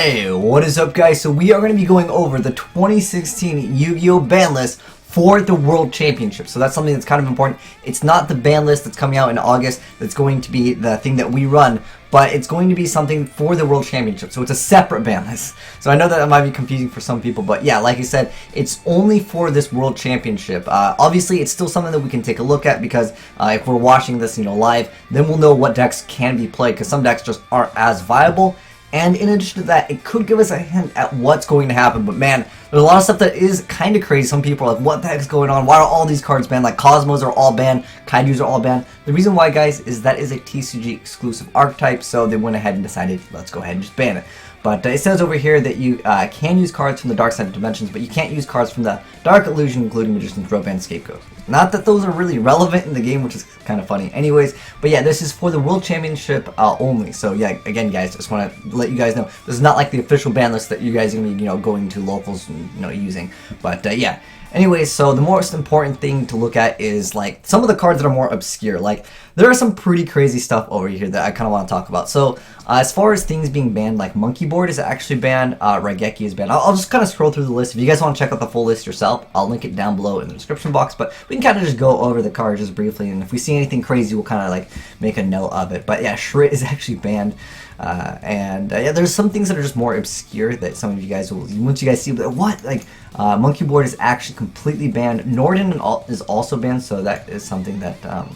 Hey, what is up guys? So we are going to be going over the 2016 Yu-Gi-Oh! Ban list for the World Championship. So that's something that's kind of important. It's not the ban list that's coming out in August that's going to be the thing that we run, but it's going to be something for the World Championship. So it's a separate ban list. So I know that might be confusing for some people, but yeah, like I said, it's only for this World Championship. Obviously, it's still something that we can take a look at because if we're watching this, live, then we'll know what decks can be played because some decks just aren't as viable. And in addition to that, it could give us a hint at what's going to happen. But man, there's a lot of stuff that is kind of crazy. Some people are like, what the heck is going on? Why are all these cards banned? Like Kozmos are all banned, Kaijus are all banned. The reason why, guys, is that is a TCG exclusive archetype. So they went ahead and decided, let's go ahead and just ban it. But it says over here that you can use cards from the Dark Side of Dimensions, but you can't use cards from the Dark Illusion, including Magician's Robe and Scapegoat. Not that those are really relevant in the game, which is kind of funny. Anyways, but yeah, this is for the World Championship only. So yeah, again, guys, just want to let you guys know this is not like the official ban list that you guys are gonna be, going to locals and using. But yeah. Anyways, so the most important thing to look at is like some of the cards that are more obscure. Like there are some pretty crazy stuff over here that I kind of want to talk about. So as far as things being banned, like Monkey Board is actually banned, Raigeki is banned. I'll just kind of scroll through the list. If you guys want to check out the full list yourself, I'll link it down below in the description box. But we can kind of just go over the cards just briefly, and if we see anything crazy, we'll kind of like make a note of it. But yeah, Shrit is actually banned. Yeah, there's some things that are just more obscure that some of you guys will, once you guys see, what, like, Monkey Board is actually completely banned. Norden is also banned, so that is something that,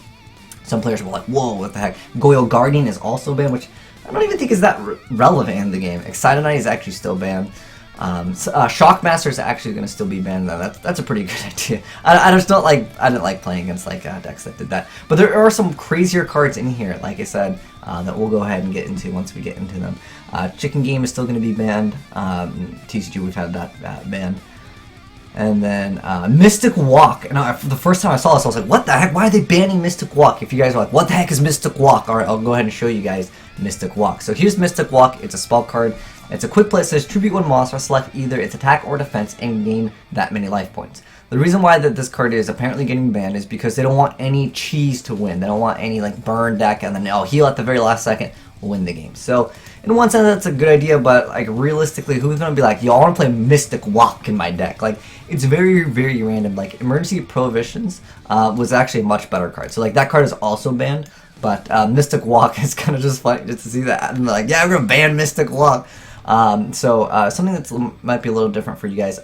some players were like, whoa, what the heck. Goyo Guardian is also banned, which I don't even think is that relevant in the game. Excitednight is actually still banned. Shockmaster is actually going to still be banned. That's a pretty good idea. I just don't like, I didn't like playing against like decks that did that. But there are some crazier cards in here, like I said, that we'll go ahead and get into once we get into them. Chicken Game is still going to be banned. TCG, we've had that banned. And then Mystic Walk. And for the first time I saw this, I was like, what the heck? Why are they banning Mystic Walk? If you guys are like, what the heck is Mystic Walk? Alright, I'll go ahead and show you guys Mystic Walk. So here's Mystic Walk. It's a spell card. It's a quick play that says tribute one monster, select either its attack or defense, and gain that many life points. The reason why that this card is apparently getting banned is because they don't want any cheese to win. They don't want any like burn deck and then heal at the very last second, win the game. So in one sense that's a good idea, but like realistically, who's gonna be like, yo, I want to play Mystic Walk in my deck? Like it's very, very random. Like Emergency Prohibitions was actually a much better card. So like that card is also banned, but Mystic Walk is kind of just funny just to see that. And like, yeah, we're gonna ban Mystic Walk. Something that's might be a little different for you guys.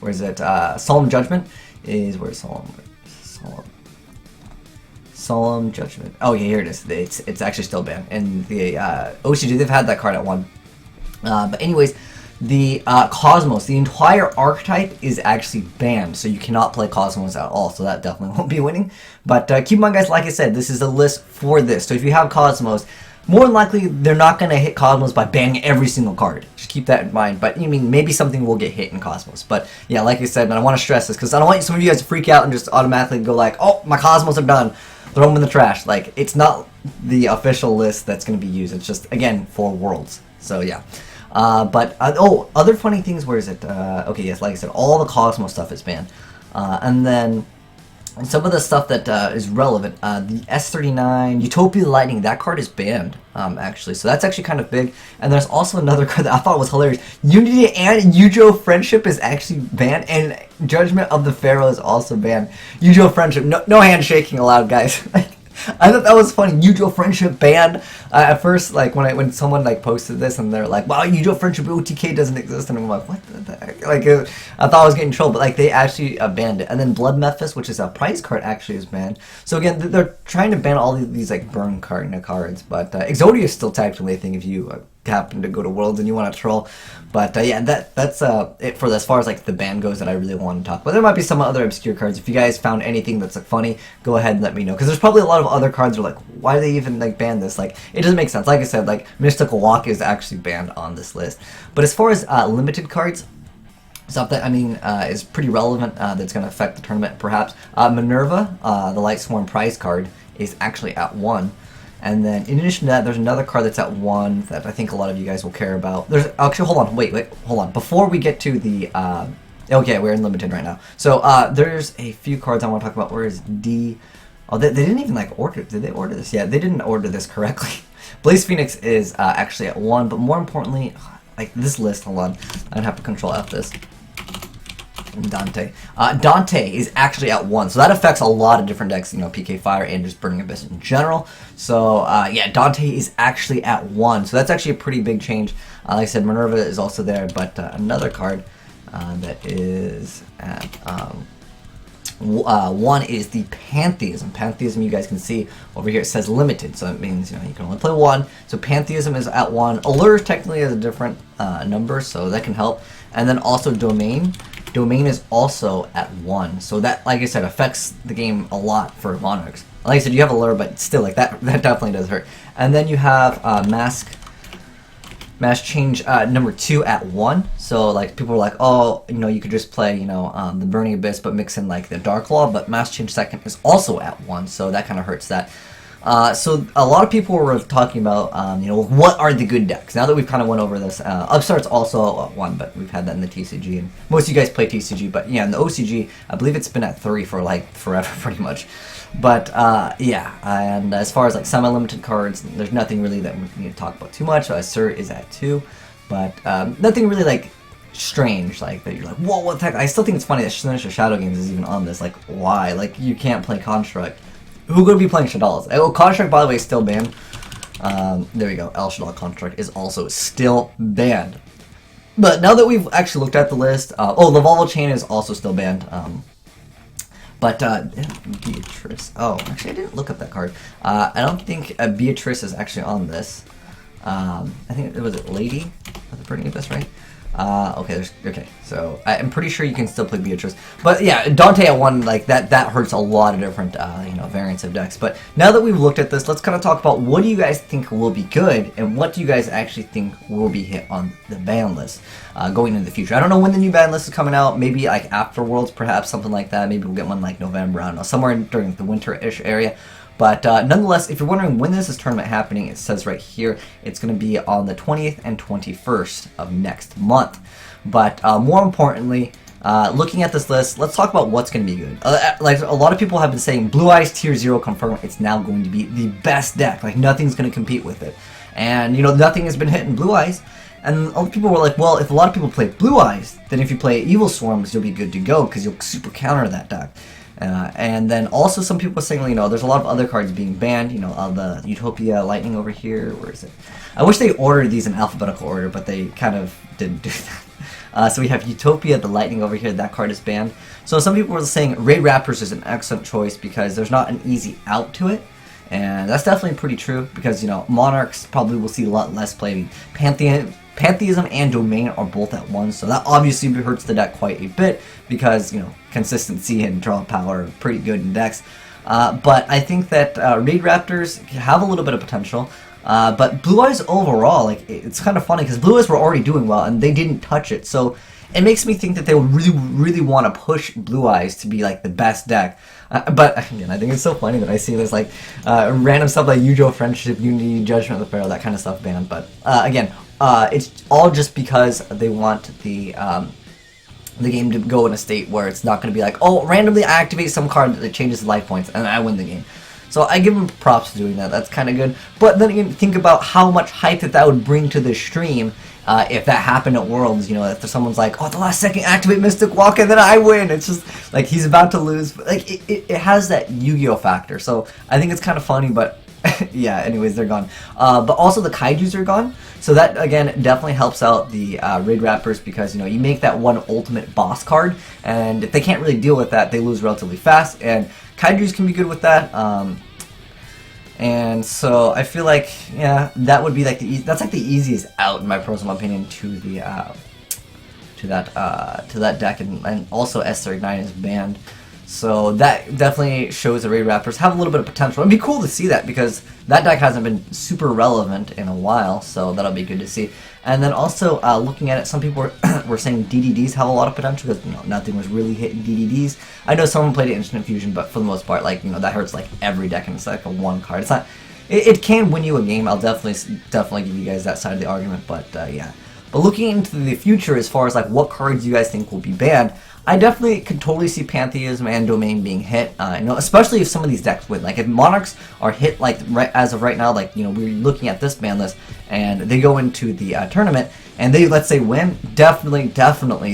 Where is it? Solemn Judgment is where's Solemn Judgment. Oh yeah, here it is. It's actually still banned. And the OCG, they've had that card at 1. But anyways, the Kozmos, the entire archetype is actually banned, so you cannot play Kozmos at all. So that definitely won't be winning. But keep in mind, guys, like I said, this is a list for this. So if you have Kozmos, more than likely, they're not going to hit Kozmos by banning every single card. Just keep that in mind. But, maybe something will get hit in Kozmos. But, yeah, like I said, man, I want to stress this because I don't want some of you guys to freak out and just automatically go like, oh, my Kozmos are done. Throw them in the trash. Like, it's not the official list that's going to be used. It's just, again, for Worlds. So, yeah. Other funny things, where is it? Okay, yes, like I said, all the Kozmos stuff is banned. And then and some of the stuff that is relevant, the S39, Utopia Lightning, that card is banned, actually. So that's actually kind of big. And there's also another card that I thought was hilarious. Unity and Yujo Friendship is actually banned, and Judgment of the Pharaoh is also banned. Yujo Friendship, no handshaking allowed, guys. I thought that was funny. Yujo Friendship banned. At first, like when someone like posted this and they're like, "Wow, Yujo Friendship OTK doesn't exist," and I'm like, "What the heck?" Like, I thought I was getting trolled, but like they actually banned it. And then Blood Mephis, which is a prize card, actually is banned. So again, they're trying to ban all these like burn cards, but Exodia is still technically a thing if you happen to go to Worlds and you want to troll. But yeah, that's it for as far as like the ban goes that I really want to talk about. There might be some other obscure cards. If you guys found anything that's like funny, go ahead and let me know, because there's probably a lot of other cards that are like, why do they even like ban this? Like it doesn't make sense. Like I said, like Mystical Walk is actually banned on this list. But as far as limited cards, stuff that is pretty relevant, that's going to affect the tournament perhaps. Minerva, the Light Sworn prize card, is actually at 1. And then in addition to that, there's another card that's at 1 that I think a lot of you guys will care about. There's actually, hold on. Before we get to the okay, we're in limited right now. So there's a few cards I want to talk about. Where is D? Oh, they didn't even like order. Did they order this? Yeah, they didn't order this correctly. Blaze Phoenix is actually at 1, but more importantly, like this list, hold on, I'd have to control F this. Dante. Dante is actually at 1, so that affects a lot of different decks, you know, PK Fire and just Burning Abyss in general. So yeah, Dante is actually at 1, so that's actually a pretty big change. Like I said, Minerva is also there, but another card that is at 1 is the Pantheism. Pantheism, you guys can see over here, it says limited, so it means, you know, you can only play 1. So Pantheism is at 1. Allure technically has a different number, so that can help. And then also Domain. Domain is also at 1, so that, like I said, affects the game a lot for Monarchs. Like I said, you have Allure, but still, like that definitely does hurt. And then you have Mask Change number 2 at 1. So like people are like, oh, you know, you could just play, you know, the Burning Abyss, but mix in like the Dark Law. But Mask Change 2nd is also at 1, so that kind of hurts that. So a lot of people were talking about, you know, what are the good decks? Now that we've kind of went over this, Upstart's also at 1, but we've had that in the TCG, and most of you guys play TCG, but yeah, in the OCG, I believe it's been at 3 for like forever, pretty much. But yeah, and as far as like semi-limited cards, there's nothing really that we need to talk about too much. Sir is at 2, but nothing really like strange, like that you're like, whoa, what the heck? I still think it's funny that Sinister Shadow Games is even on this. Like, why? Like, you can't play Construct. Who would be playing Shaddoll's? Oh, Construct, by the way, is still banned. There we go. El Shaddall Construct is also still banned. But now that we've actually looked at the list, oh, the Volvo Chain is also still banned. But Beatrice. Oh, actually, I didn't look up that card. I don't think Beatrice is actually on this. I think it was Lady of the Burning Abyss, right? Okay, so I'm pretty sure you can still play Beatrice, but yeah, Dante at 1, like that hurts a lot of different you know, variants of decks. But now that we've looked at this, let's kind of talk about what do you guys think will be good and what do you guys actually think will be hit on the ban list going into the future. I don't know when the new ban list is coming out, maybe like after Worlds, perhaps something like that. Maybe we'll get one like November, I don't know, somewhere during the winter-ish area. But nonetheless, if you're wondering when this tournament happening, it says right here, it's going to be on the 20th and 21st of next month. But more importantly, looking at this list, let's talk about what's going to be good. Like a lot of people have been saying, Blue Eyes Tier 0 confirmed, it's now going to be the best deck. Like nothing's going to compete with it. And, you know, nothing has been hitting Blue Eyes. And other people were like, well, if a lot of people play Blue Eyes, then if you play Evil Swarms, you'll be good to go because you'll super counter that deck. And then also some people were saying, you know, there's a lot of other cards being banned, you know, the Utopia Lightning over here, where is it? I wish they ordered these in alphabetical order, but they kind of didn't do that. So we have Utopia, the Lightning over here, that card is banned. So some people were saying Raid Raptors is an excellent choice because there's not an easy out to it. And that's definitely pretty true because, you know, Monarchs probably will see a lot less play. Pantheism and Domain are both at 1, so that obviously hurts the deck quite a bit because, you know, consistency and draw power are pretty good in decks. But I think that Raid Raptors have a little bit of potential. But Blue Eyes overall, like, it's kind of funny because Blue Eyes were already doing well and they didn't touch it. So it makes me think that they would really want to push Blue Eyes to be like the best deck. But again, I think it's so funny that I see this like random stuff like Yujo, Friendship, Unity, Judgment of the Pharaoh, that kind of stuff banned. But again, it's all just because they want the game to go in a state where it's not going to be like, oh, randomly I activate some card that changes the life points and I win the game. So I give them props for doing that. That's kind of good. But then again, think about how much hype that would bring to the stream if that happened at Worlds. You know, if someone's like, oh, at the last second, activate Mystic Walk, and then I win. It's just like he's about to lose. But, like it has that Yu-Gi-Oh factor. So I think it's kind of funny, but yeah. Anyways, they're gone. But also the Kaijus are gone. So that again definitely helps out the Raid Raptors because, you know, you make that one ultimate boss card, and if they can't really deal with that, they lose relatively fast. And Kaijus can be good with that. And so I feel like, yeah, that would be like that's like the easiest out in my personal opinion to the to that deck, and also S39 is banned. So that definitely shows the Raid Raptors have a little bit of potential. It'd be cool to see that because that deck hasn't been super relevant in a while, so that'll be good to see. And then also looking at it, some people were saying DDDs have a lot of potential because, you know, nothing was really hitting DDDs. I know someone played Instant Fusion, but for the most part, like, you know, that hurts like every deck, and it's like a one card. It's not. It can win you a game. I'll definitely give you guys that side of the argument, but yeah. But looking into the future as far as like what cards you guys think will be banned, I definitely could totally see Pantheism and Domain being hit, you know, especially if some of these decks win. Like, if Monarchs are hit, like, as of right now, like, you know, we're looking at this ban list, and they go into the tournament, and they, let's say, win, definitely,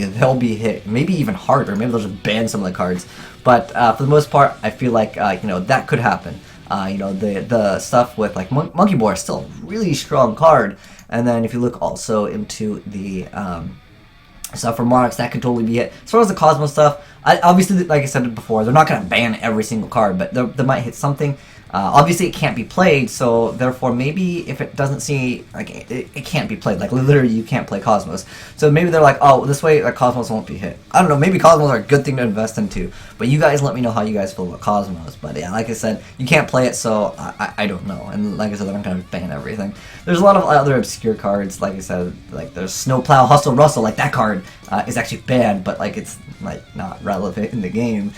they'll be hit. Maybe even harder. Maybe they'll just ban some of the cards. But for the most part, I feel like, you know, that could happen. You know, the stuff with, like, Monkey Boy is still a really strong card. And then if you look also into the stuff for Monarchs, that could totally be it. As far as the Kozmos stuff, obviously, like I said before, they're not going to ban every single card, but they might hit something. Obviously, it can't be played, so therefore, maybe if it doesn't see, like, it can't be played. Like, literally, you can't play Kozmos. So maybe they're like, oh, this way, like, Kozmos won't be hit. I don't know, maybe Kozmos are a good thing to invest into. But you guys let me know how you guys feel about Kozmos. But yeah, like I said, you can't play it, so I don't know. And like I said, they're not going to ban everything. There's a lot of other obscure cards, like I said, like there's Snowplow, Hustle, Rustle, like that card is actually banned, but like it's like not relevant in the game.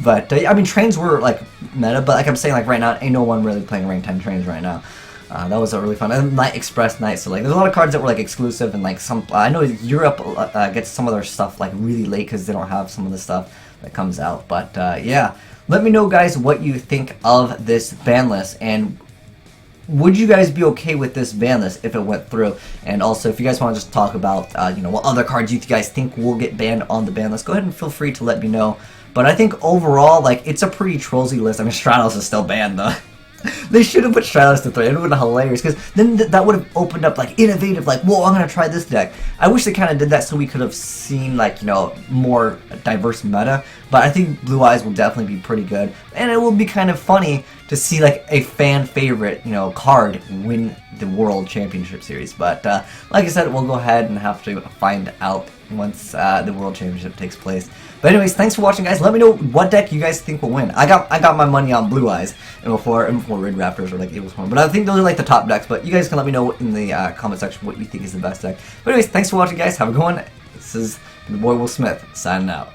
But I mean, trains were like meta, but like I'm saying, like right now, ain't no one really playing rank 10 trains right now. That was a really fun. And Night Express Night, so like there's a lot of cards that were like exclusive, and like some I know Europe gets some of their stuff like really late because they don't have some of the stuff that comes out. But yeah, let me know, guys, what you think of this ban list, and would you guys be okay with this ban list if it went through? And also, if you guys want to just talk about you know, what other cards you guys think will get banned on the ban list, go ahead and feel free to let me know. But I think overall, like, it's a pretty trollsy list. I mean, Stratos is still banned, though. They should have put Stratos to 3. It would have been hilarious, because then that would have opened up, like, innovative, like, whoa, I'm going to try this deck. I wish they kind of did that so we could have seen, like, you know, more diverse meta. But I think Blue Eyes will definitely be pretty good. And it will be kind of funny to see, like, a fan favorite, you know, card win the World Championship Series. But, like I said, we'll go ahead and have to find out once the World Championship takes place. But anyways, thanks for watching, guys. Let me know what deck you guys think will win. I got my money on Blue Eyes and before Red Raptors or like Evil Swarm. But I think those are like the top decks. But you guys can let me know in the comment section what you think is the best deck. But anyways, thanks for watching, guys. Have a good one. This is the boy Will Smith signing out.